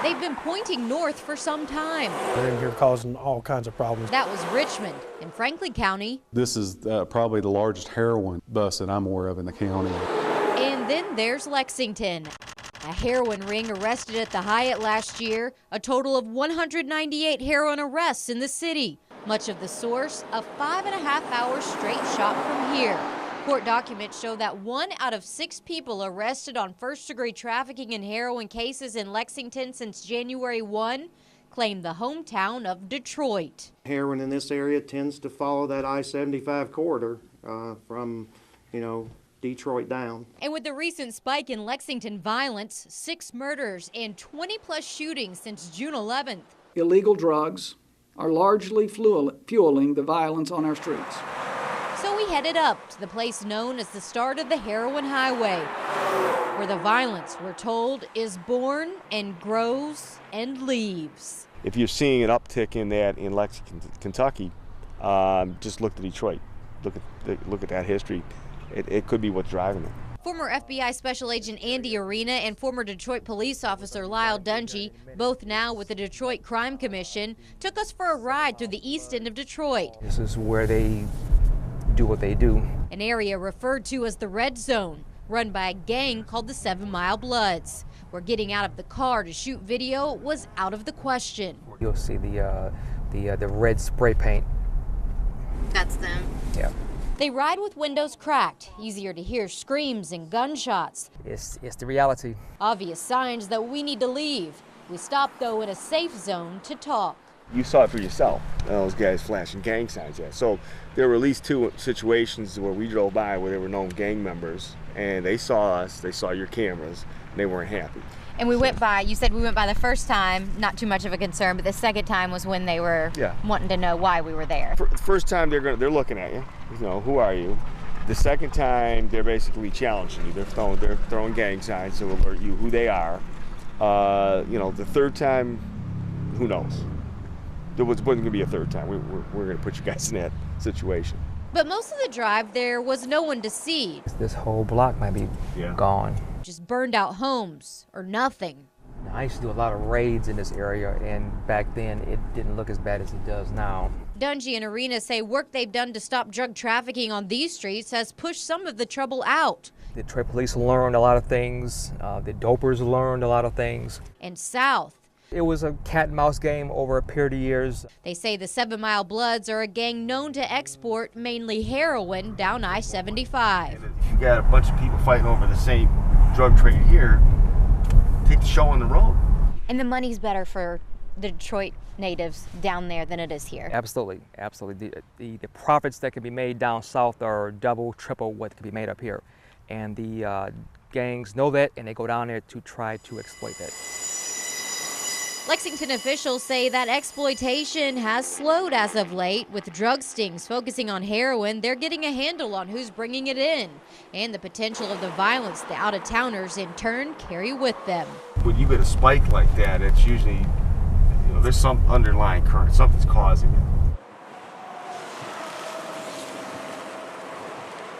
They've been pointing north for some time. They're in here causing all kinds of problems. That was Richmond in Franklin County. This is probably the largest heroin bust that I'm aware of in the county. And then there's Lexington. A heroin ring arrested at the Hyatt last year, a total of 198 heroin arrests in the city. Much of the source, a 5.5-hour straight shot from here. Court documents show that 1 out of 6 people arrested on first-degree trafficking in heroin cases in Lexington since January 1 claim the hometown of Detroit. Heroin in this area tends to follow that I-75 corridor from, Detroit down. And with the recent spike in Lexington violence, 6 murders and 20-plus shootings since June 11th. Illegal drugs are largely fueling the violence on our streets. So we headed up to the place known as the start of the heroin highway, where the violence, we're told, is born and grows and leaves. If you're seeing an uptick in that in Lexington, Kentucky, just look to Detroit. Look at that history. It could be what's driving it. Former FBI Special Agent Andy Arena and former Detroit police officer Lyle Dungy, both now with the Detroit Crime Commission, took us for a ride through the east end of Detroit. This is where they do what they do. An area referred to as the Red Zone, run by a gang called the 7 Mile Bloods, where getting out of the car to shoot video was out of the question. You'll see the red spray paint. That's them. Yeah. They ride with windows cracked, easier to hear screams and gunshots. It's the reality. Obvious signs that we need to leave. We stopped, though, in a safe zone to talk. You saw it for yourself, those guys flashing gang signs. Yeah. So there were at least 2 situations where we drove by where there were known gang members, and they saw us, they saw your cameras, and they weren't happy. And we went by, you said we went by the first time, not too much of a concern, but the second time was when they were wanting to know why we were there. The first time they're looking at you, who are you? The second time they're basically challenging you. They're throwing gang signs to alert you who they are. The third time, who knows? There wasn't going to be a third time. We're going to put you guys in that situation. But most of the drive there was no one to see. This whole block might be gone. Just burned out homes or nothing. I used to do a lot of raids in this area, and back then it didn't look as bad as it does now. Dungy and Arena say work they've done to stop drug trafficking on these streets has pushed some of the trouble out. The Detroit police learned a lot of things. The dopers learned a lot of things. And south. It was a cat and mouse game over a period of years. They say the 7 Mile Bloods are a gang known to export mainly heroin down I-75. And if you got a bunch of people fighting over the same drug trade here, take the show on the road. And the money's better for the Detroit natives down there than it is here. Absolutely, absolutely. The profits that can be made down south are double, triple what can be made up here. And the gangs know that, and they go down there to try to exploit that. Lexington officials say that exploitation has slowed as of late. With drug stings focusing on heroin, they're getting a handle on who's bringing it in and the potential of the violence the out-of-towners in turn carry with them. When you get a spike like that, it's usually, there's some underlying current, something's causing it.